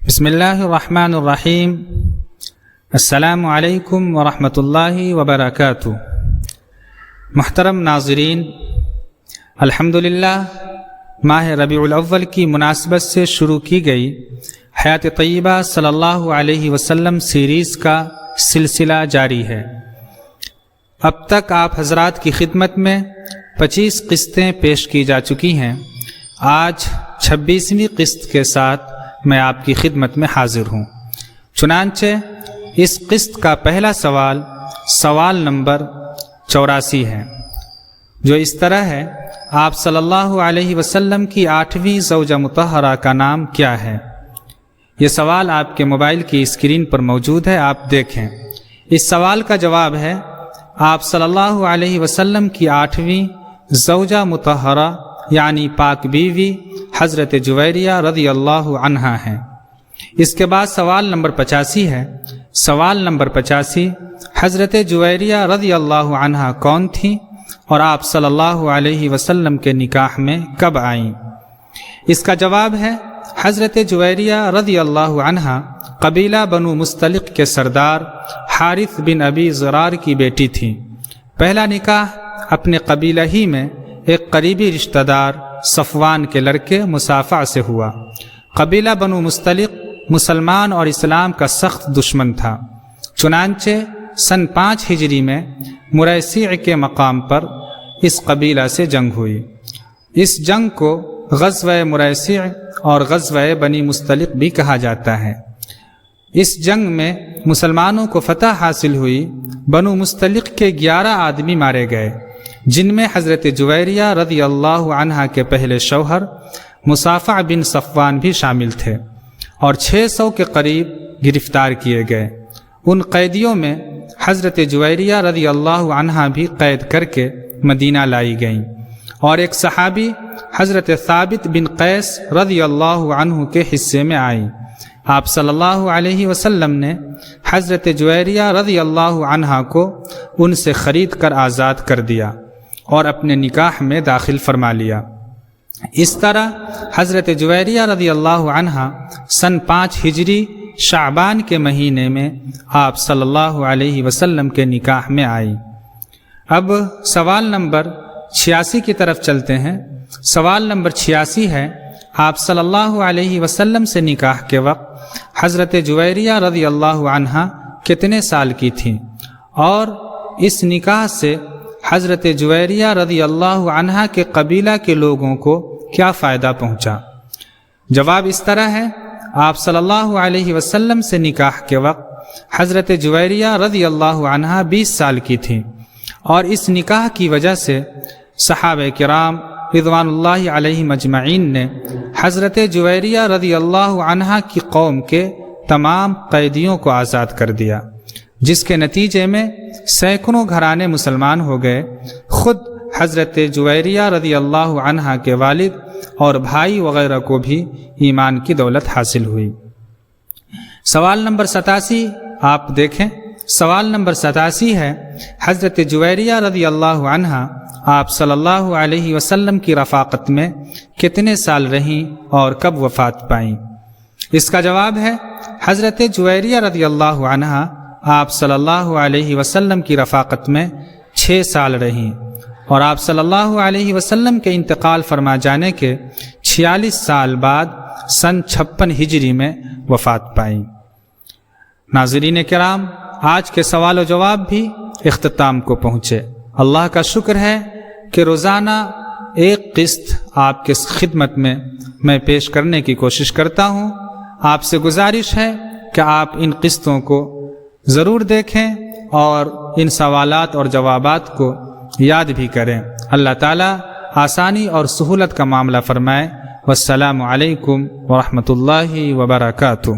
بسم اللہ الرحمن الرحیم۔ السلام علیکم ورحمۃ اللہ وبرکاتہ۔ محترم ناظرین، الحمدللہ ماہ ربیع الاول کی مناسبت سے شروع کی گئی حیات طیبہ صلی اللہ علیہ وسلم سیریز کا سلسلہ جاری ہے۔ اب تک آپ حضرات کی خدمت میں 25 قسطیں پیش کی جا چکی ہیں۔ آج 26ویں قسط کے ساتھ میں آپ کی خدمت میں حاضر ہوں۔ چنانچہ اس قسط کا پہلا سوال نمبر 84 ہے، جو اس طرح ہے: آپ صلی اللہ علیہ وسلم کی 8ویں زوجہ مطہرہ کا نام کیا ہے؟ یہ سوال آپ کے موبائل کی اسکرین پر موجود ہے، آپ دیکھیں۔ اس سوال کا جواب ہے: آپ صلی اللہ علیہ وسلم کی 8ویں زوجہ مطہرہ یعنی پاک بیوی حضرت جویریہ رضی اللہ عنہا ہیں۔ اس کے بعد سوال نمبر 85 ہے۔ سوال نمبر 85: حضرت جویریہ رضی اللہ عنہا کون تھیں اور آپ صلی اللہ علیہ وسلم کے نکاح میں کب آئیں؟ اس کا جواب ہے: حضرت جویریہ رضی اللہ عنہا قبیلہ بنو مستلق کے سردار حارث بن ابی زرار کی بیٹی تھیں۔ پہلا نکاح اپنے قبیلہ ہی میں ایک قریبی رشتہ دار صفوان کے لڑکے مصافع سے ہوا۔ قبیلہ بنو مستلق مسلمان اور اسلام کا سخت دشمن تھا، چنانچہ سن 5 ہجری میں مریسیع کے مقام پر اس قبیلہ سے جنگ ہوئی۔ اس جنگ کو غزوہ مریسیع اور غزوہ بنی مستلق بھی کہا جاتا ہے۔ اس جنگ میں مسلمانوں کو فتح حاصل ہوئی۔ بنو مستلق کے 11 آدمی مارے گئے، جن میں حضرت جویریہ رضی اللہ عنہا کے پہلے شوہر مصافع بن صفوان بھی شامل تھے، اور 600 کے قریب گرفتار کیے گئے۔ ان قیدیوں میں حضرت جویریہ رضی اللہ عنہا بھی قید کر کے مدینہ لائی گئیں، اور ایک صحابی حضرت ثابت بن قیس رضی اللہ عنہ کے حصے میں آئیں۔ آپ صلی اللہ علیہ وسلم نے حضرت جویریہ رضی اللہ عنہا کو ان سے خرید کر آزاد کر دیا اور اپنے نکاح میں داخل فرما لیا۔ اس طرح حضرت جویریہ رضی اللہ عنہا سن 5 ہجری شعبان کے مہینے میں آپ صلی اللہ علیہ وسلم کے نکاح میں آئی۔ اب سوال نمبر 86 کی طرف چلتے ہیں۔ سوال نمبر 86 ہے: آپ صلی اللہ علیہ وسلم سے نکاح کے وقت حضرت جویریہ رضی اللہ عنہا کتنے سال کی تھیں، اور اس نکاح سے حضرت جویریہ رضی اللہ عنہا کے قبیلہ کے لوگوں کو کیا فائدہ پہنچا؟ جواب اس طرح ہے: آپ صلی اللہ علیہ وسلم سے نکاح کے وقت حضرت جویریہ رضی اللہ عنہا 20 سال کی تھیں، اور اس نکاح کی وجہ سے صحابہ کرام رضوان اللہ علیہم اجمعین نے حضرت جویریہ رضی اللہ عنہا کی قوم کے تمام قیدیوں کو آزاد کر دیا، جس کے نتیجے میں سینکڑوں گھرانے مسلمان ہو گئے۔ خود حضرت جویریہ رضی اللہ عنہا کے والد اور بھائی وغیرہ کو بھی ایمان کی دولت حاصل ہوئی۔ سوال نمبر 87 آپ دیکھیں۔ سوال نمبر 87 ہے: حضرت جویریہ رضی اللہ عنہا آپ صلی اللہ علیہ وسلم کی رفاقت میں کتنے سال رہیں اور کب وفات پائیں؟ اس کا جواب ہے: حضرت جویریہ رضی اللہ عنہا آپ صلی اللہ علیہ وسلم کی رفاقت میں 6 سال رہیں، اور آپ صلی اللہ علیہ وسلم کے انتقال فرما جانے کے 46 سال بعد سن 56 ہجری میں وفات پائیں۔ ناظرین کرام، آج کے سوال و جواب بھی اختتام کو پہنچے۔ اللہ کا شکر ہے کہ روزانہ ایک قسط آپ کے خدمت میں پیش کرنے کی کوشش کرتا ہوں۔ آپ سے گزارش ہے کہ آپ ان قسطوں کو ضرور دیکھیں اور ان سوالات اور جوابات کو یاد بھی کریں۔ اللہ تعالیٰ آسانی اور سہولت کا معاملہ فرمائے۔ والسلام علیکم ورحمۃ اللہ وبرکاتہ۔